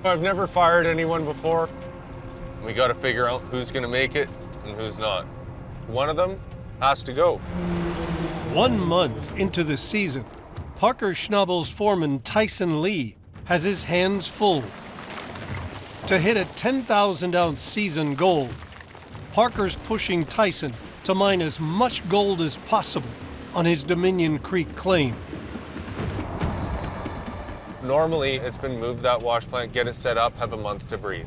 I've never fired anyone before. We got to figure out who's going to make it and who's not. One of them has to go. 1 month into the season, Parker Schnabel's foreman Tyson Lee has his hands full. To hit a 10,000-ounce season goal, Parker's pushing Tyson to mine as much gold as possible on his Dominion Creek claim. Normally, it's been move that wash plant, get it set up, have a month to breathe.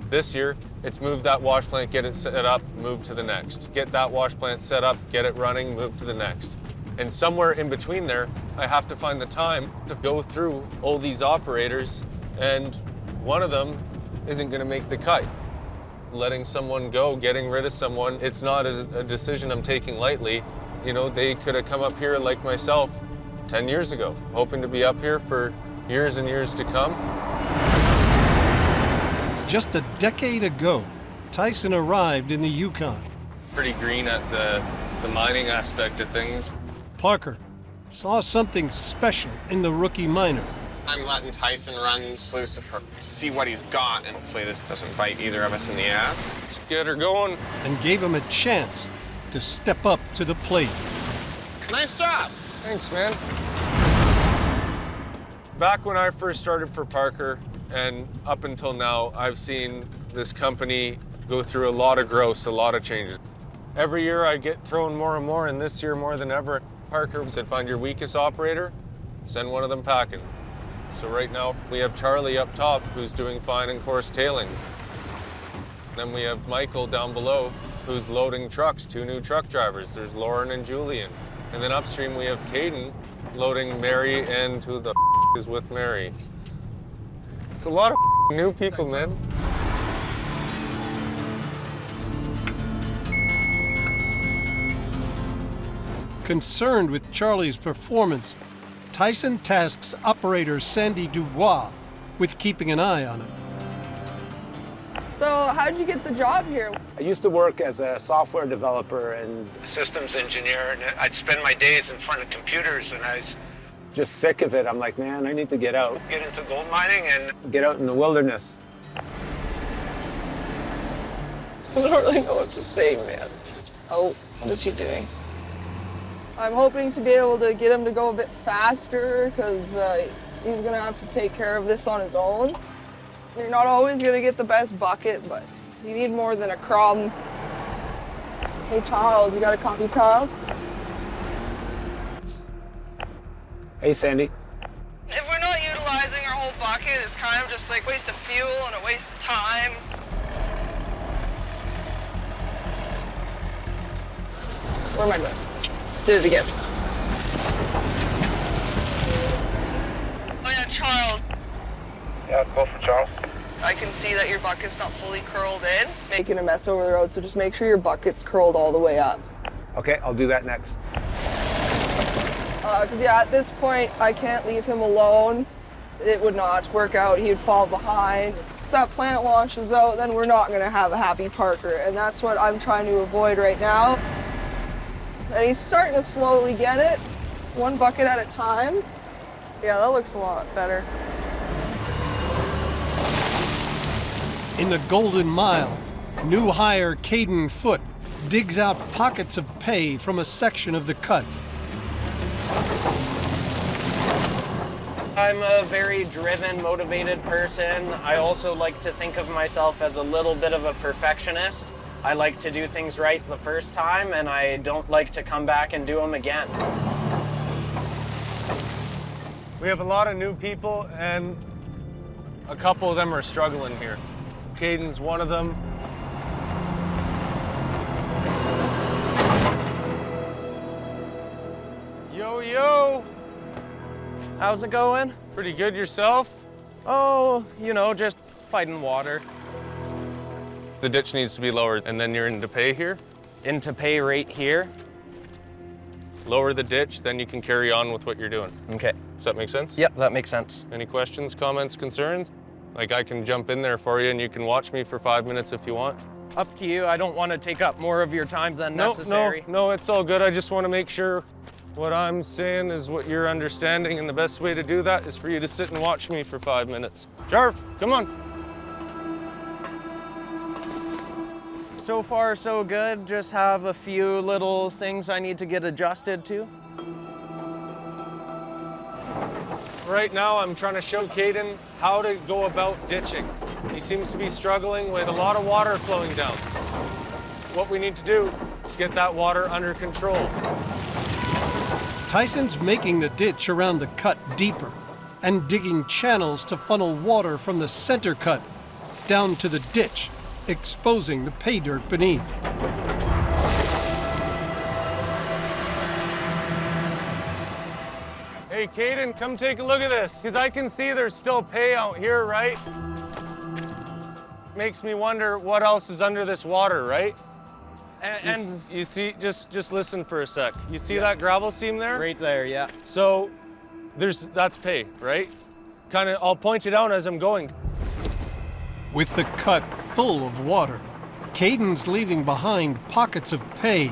This year, it's move that wash plant, get it set up, move to the next. Get that wash plant set up, get it running, move to the next. And somewhere in between there, I have to find the time to go through all these operators, and one of them isn't going to make the cut. Letting someone go, getting rid of someone, it's not a decision I'm taking lightly. You know, they could have come up here like myself 10 years ago, hoping to be up here for years and years to come. Just a decade ago, Tyson arrived in the Yukon. Pretty green at the mining aspect of things. Parker saw something special in the rookie miner. I'm letting Tyson run Lucifer, see what he's got, and hopefully this doesn't bite either of us in the ass. Let's get her going. And gave him a chance to step up to the plate. Nice job. Thanks, man. Back when I first started for Parker, and up until now, I've seen this company go through a lot of growth, a lot of changes. Every year I get thrown more and more, and this year more than ever. Parker said, find your weakest operator, send one of them packing. So right now we have Charlie up top who's doing fine in coarse tailings. Then we have Michael down below who's loading trucks, 2 new truck drivers. There's Lauren and Julian. And then upstream we have Caden loading Mary, and who the is with Mary. It's a lot of new people, man. Concerned with Charlie's performance, Tyson tasks operator Sandy Dubois with keeping an eye on him. So how'd you get the job here? I used to work as a software developer and systems engineer, and I'd spend my days in front of computers, and I was just sick of it. I'm like, man, I need to get out. get into gold mining, and Get out in the wilderness. I don't really know what to say, man. Oh, what is he doing? I'm hoping to be able to get him to go a bit faster because he's going to have to take care of this on his own. You're not always going to get the best bucket, but you need more than a crumb. Hey, Charles, you got a copy, Charles? Hey, Sandy. If we're not utilizing our whole bucket, it's kind of just like a waste of fuel and a waste of time. Where am I going? Did it again. Oh yeah, Charles. yeah, go for Charles. I can see that your bucket's not fully curled in. Making a mess over the road, so just make sure your bucket's curled all the way up. Okay, I'll do that next. Because yeah, at this point, I can't leave him alone. It would not work out. He would fall behind. If that plant washes out, then we're not going to have a happy Parker, and that's what I'm trying to avoid right now. And he's starting to slowly get it, 1 bucket at a time. Yeah, that looks a lot better. In the Golden Mile, new hire Caden Foote digs out pockets of pay from a section of the cut. I'm a very driven, motivated person. I also like to think of myself as a little bit of a perfectionist. I like to do things right the first time, and I don't like to come back and do them again. We have a lot of new people, and a couple of them are struggling here. Caden's one of them. Yo, yo! How's it going? Pretty good yourself? Oh, you know, just fighting water. The ditch needs to be lowered, and then you're into pay here. Into pay right here. Lower the ditch, then you can carry on with what you're doing. Okay. Does that make sense? Yep, that makes sense. Any questions, comments, concerns? Like, I can jump in there for you, and you can watch me for 5 minutes if you want. Up to you. I don't want to take up more of your time than necessary. No, it's all good. I just want to make sure What I'm saying is what you're understanding, and the best way to do that is for you to sit and watch me for 5 minutes. Jarv, come on. So far, so good. Just have a few little things I need to get adjusted to. Right now, I'm trying to show Caden how to go about ditching. He seems to be struggling with a lot of water flowing down. What we need to do is get that water under control. Tyson's making the ditch around the cut deeper and digging channels to funnel water from the center cut down to the ditch, exposing the pay dirt beneath. Hey, Caden, come take a look at this, because I can see there's still pay out here, right? Makes me wonder what else is under this water, right? And you see, just listen for a sec. You see that gravel seam there? Right there, yeah. So that's pay, right? I'll point it out as I'm going. With the cut full of water, Caden's leaving behind pockets of pay,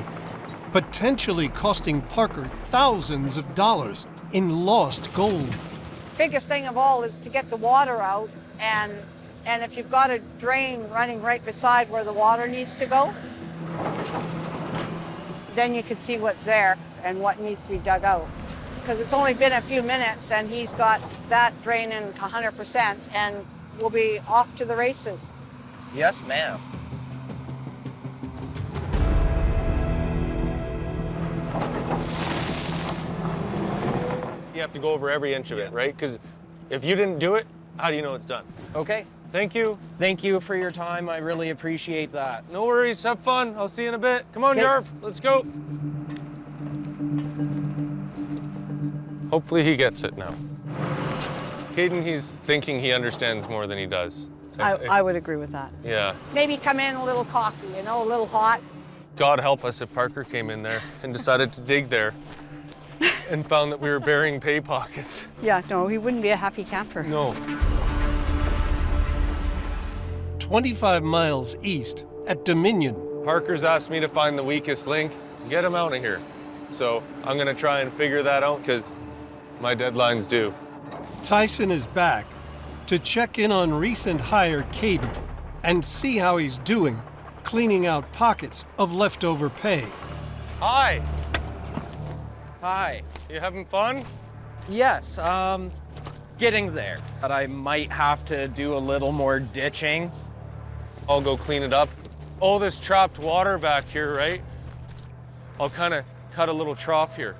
potentially costing Parker thousands of dollars in lost gold. Biggest thing of all is to get the water out, and if you've got a drain running right beside where the water needs to go, then you can see what's there and what needs to be dug out. Because it's only been a few minutes and he's got that draining 100% and we'll be off to the races. Yes, ma'am. You have to go over every inch of it, right? Because if you didn't do it, how do you know it's done? Okay. Thank you. Thank you for your time. I really appreciate that. No worries. Have fun. I'll see you in a bit. Come on, Okay. Jarv. Let's go. Hopefully he gets it now. Caden, he's thinking he understands more than he does. I would agree with that. Yeah. Maybe come in a little cocky, a little hot. God help us if Parker came in there and decided to dig there and found that we were burying pay pockets. Yeah, no, he wouldn't be a happy camper. No. 25 miles east at Dominion, Parker's asked me to find the weakest link, get him out of here. So I'm gonna try and figure that out because my deadline's due. Tyson is back to check in on recent hire Caden and see how he's doing cleaning out pockets of leftover pay. Hi, Hi. you having fun? Yes, getting there. But I might have to do a little more ditching. I'll go clean it up. All this trapped water back here, right? I'll kind of cut a little trough here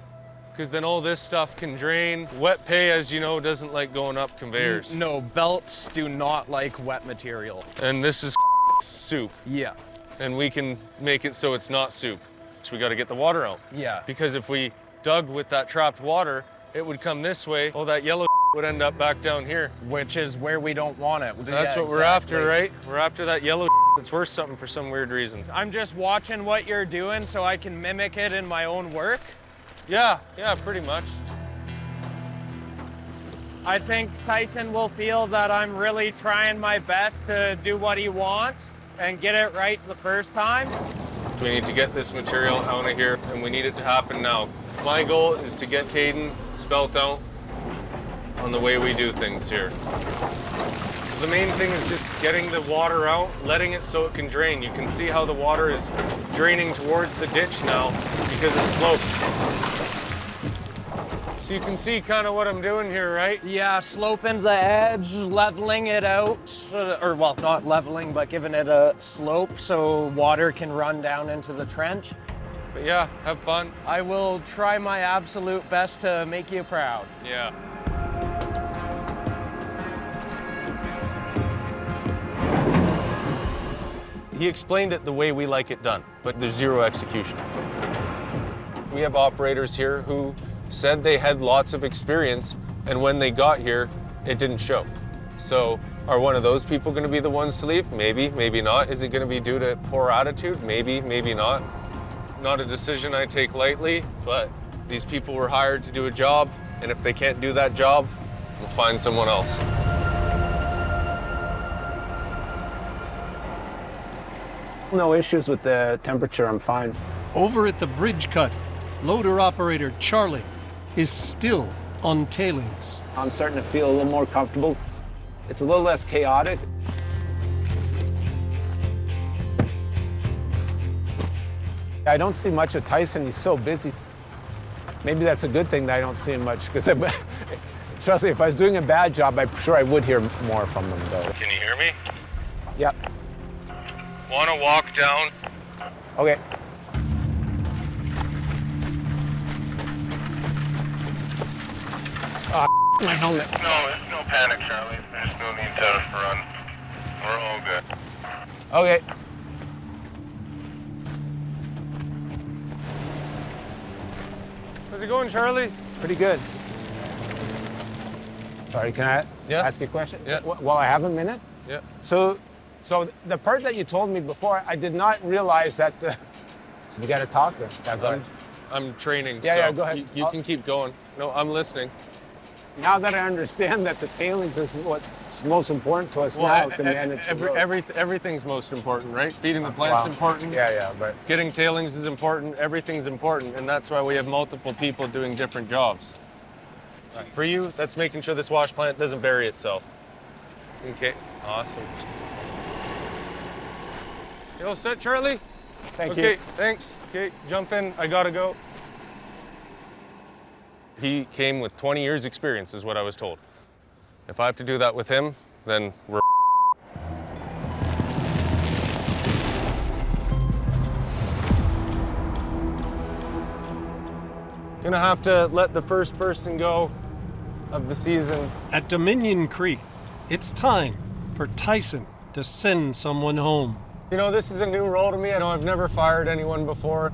because then all this stuff can drain. Wet pay, as you know, doesn't like going up conveyors. No, belts do not like wet material. And this is soup. Yeah. And we can make it so it's not soup. So we got to get the water out. Yeah. Because if we dug with that trapped water, it would come this way. All that yellow would end up back down here. Which is where we don't want it. That's Yeah, what we're after, exactly. right? We're after that yellow that's worth something for some weird reason. I'm just watching what you're doing so I can mimic it in my own work. Yeah, pretty much. I think Tyson will feel that I'm really trying my best to do what he wants and get it right the first time. We need to get this material out of here, and we need it to happen now. My goal is to get Caden spelt out on the way we do things here. The main thing is just getting the water out, letting it so it can drain. You can see how the water is draining towards the ditch now because it's sloped. So you can see kind of what I'm doing here, right? Yeah, sloping the edge, leveling it out, or well, not leveling, but giving it a slope so water can run down into the trench. But yeah, have fun. I will try my absolute best to make you proud. Yeah. He explained it the way we like it done, but there's zero execution. We have operators here who said they had lots of experience, and when they got here, it didn't show. So are one of those people going to be the ones to leave? Maybe, maybe not. Is it going to be due to poor attitude? Maybe, maybe not. Not a decision I take lightly, but these people were hired to do a job, and if they can't do that job, we'll find someone else. No issues with the temperature, I'm fine. Over at the bridge cut, loader operator Charlie is still on tailings. I'm starting to feel a little more comfortable. It's a little less chaotic. I don't see much of Tyson. He's so busy. Maybe that's a good thing that I don't see him much, because trust me, if I was doing a bad job, I'm sure I would hear more from him, though. Can you hear me? Yep. Want to walk down? Okay. My helmet. No panic, Charlie. There's no need to run. We're all good. Okay. How's it going, Charlie? Pretty good. Sorry, can I ask you a question? Yeah. While I have a minute? Yeah. So the part that you told me before, I did not realize that the... So we got to talk then. Yeah, go ahead. I'm training. Yeah, so yeah, go ahead. You can keep going. No, I'm listening. Now that I understand that the tailings is what's most important to us now to manage the road. Everything's most important, right? Feeding the plant's important. Yeah, but Getting tailings is important. Everything's important, and that's why we have multiple people doing different jobs. For you, that's making sure this wash plant doesn't bury itself. Okay, awesome. You all set, Charlie? thank you. Okay, thanks. Okay, jump in. I gotta go. He came with 20 years experience, is what I was told. If I have to do that with him, then we're... Gonna have to let the first person go of the season. At Dominion Creek, it's time for Tyson to send someone home. You know, this is a new role to me. I know I've never fired anyone before,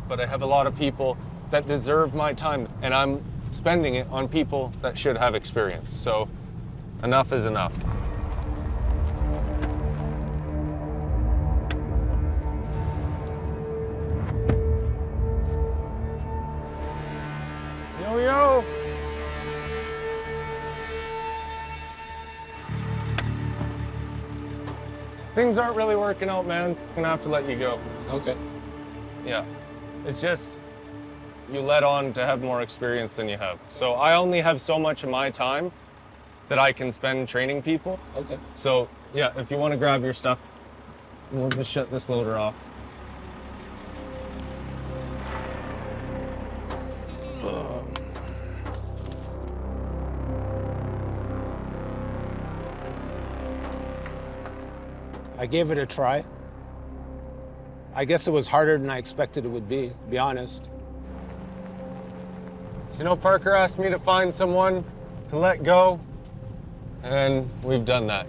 but I have a lot of people that deserve my time, and I'm spending it on people that should have experience. So enough is enough. Yo. Things aren't really working out, man. I'm gonna have to let you go. Okay. Yeah. It's just, you let on to have more experience than you have. So I only have so much of my time that I can spend training people. Okay. So yeah, if you want to grab your stuff, we'll just shut this loader off. I gave it a try. I guess it was harder than I expected it would be, to be honest. You know, Parker asked me to find someone to let go, and we've done that.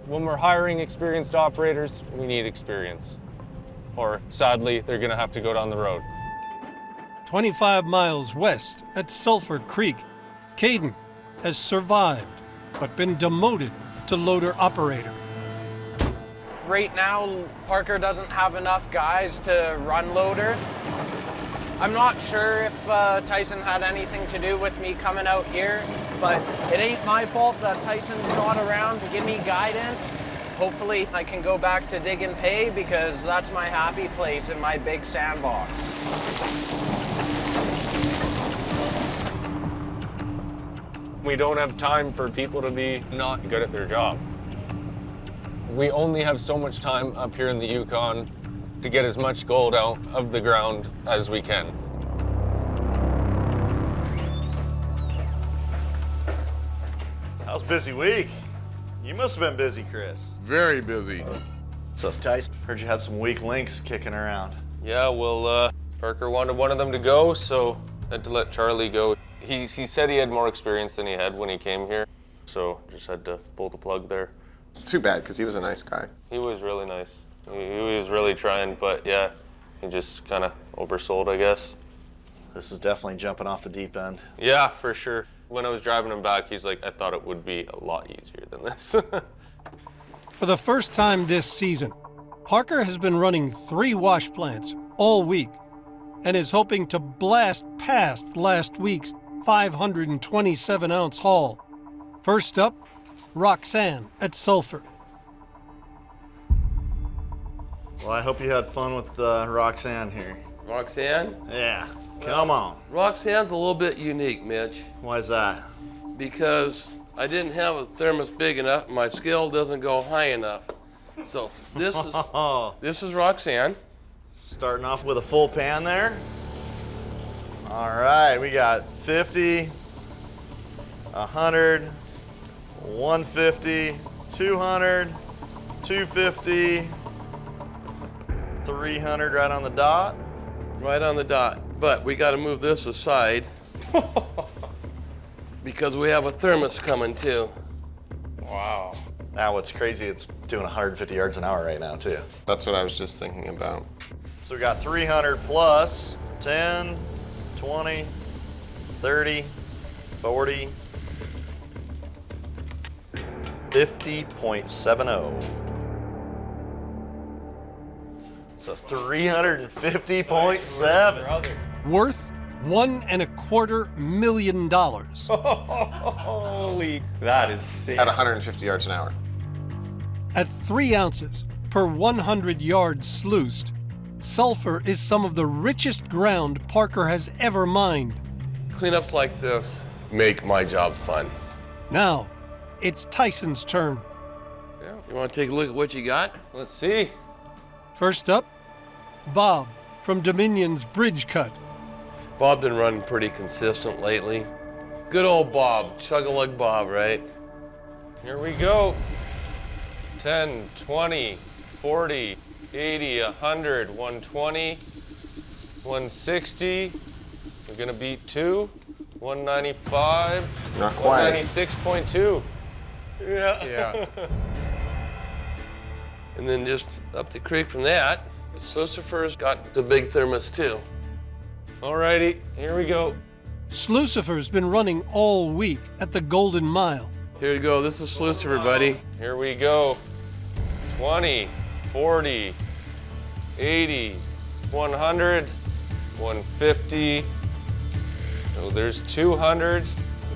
When we're hiring experienced operators, we need experience. Or sadly, they're gonna have to go down the road. 25 miles west at Sulphur Creek, Caden has survived but been demoted to loader operator. Right now, Parker doesn't have enough guys to run loader. I'm not sure if Tyson had anything to do with me coming out here, but it ain't my fault that Tyson's not around to give me guidance. Hopefully I can go back to dig and pay, because that's my happy place in my big sandbox. We don't have time for people to be not good at their job. We only have so much time up here in the Yukon to get as much gold out of the ground as we can. How's busy week? You must have been busy, Chris. Very busy. What's up, Tyson? Heard you had some weak links kicking around. Yeah, well, Parker wanted one of them to go, so had to let Charlie go. He said he had more experience than he had when he came here, so just had to pull the plug there. Too bad, because he was a nice guy. He was really nice. He was really trying, but yeah, he just kind of oversold, I guess. This is definitely jumping off the deep end. Yeah, for sure. When I was driving him back, he's like, I thought it would be a lot easier than this. For the first time this season, Parker has been running 3 wash plants all week and is hoping to blast past last week's 527-ounce haul. First up, Roxanne at Sulphur. Well, I hope you had fun with Roxanne here. Roxanne? Yeah, come on. Roxanne's a little bit unique, Mitch, Why is that? because I didn't have a thermos big enough. My scale doesn't go high enough. So this is Roxanne. Starting off with a full pan there. All right, we got 50, 100, 150, 200, 250, 300 right on the dot. Right on the dot. But we got to move this aside because we have a thermos coming too. Wow. Now what's crazy, it's doing 150 yards an hour right now too. That's what I was just thinking about. So we got 300 plus 10, 20, 30, 40, 50.70. So 350.7. Worth $1.25 million. Holy, that is sick. At 150 yards an hour. At 3 ounces per 100 yards sluiced, sulfur is some of the richest ground Parker has ever mined. Cleanups like this make my job fun. Now, it's Tyson's turn. Yeah. You want to take a look at what you got? Let's see. First up, Bob from Dominion's Bridge Cut. Bob's been running pretty consistent lately. Good old Bob, chug-a-lug Bob, right? Here we go. 10, 20, 40, 80, 100, 120, 160. We're gonna beat 2. 195. Not quite. 196.2. Yeah. And then just up the creek from that, Lucifer's got the big thermos too. Alrighty, here we go. Slucifer's been running all week at the Golden Mile. Here you go, this is Lucifer, buddy. Here we go. 20, 40, 80, 100, 150. Oh, there's 200,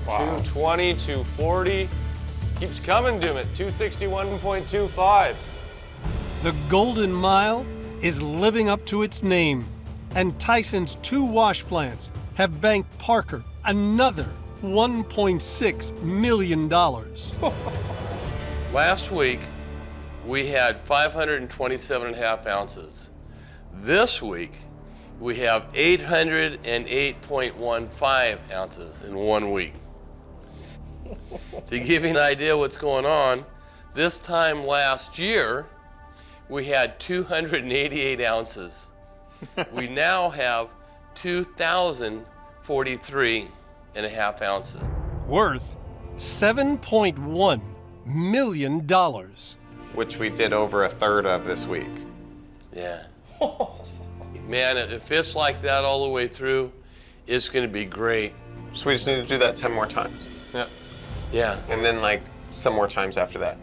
220, 240. Keeps coming to it. 261.25. The Golden Mile is living up to its name, and Tyson's 2 wash plants have banked Parker another $1.6 million. Last week, we had 527.5 ounces. This week, we have 808.15 ounces in 1 week. To give you an idea what's going on, this time last year, we had 288 ounces. We now have 2,043.5 ounces. Worth $7.1 million. Which we did over a third of this week. Yeah. Man, if it's like that all the way through, it's going to be great. So we just need to do that 10 more times. Yeah. Yeah. And then like some more times after that.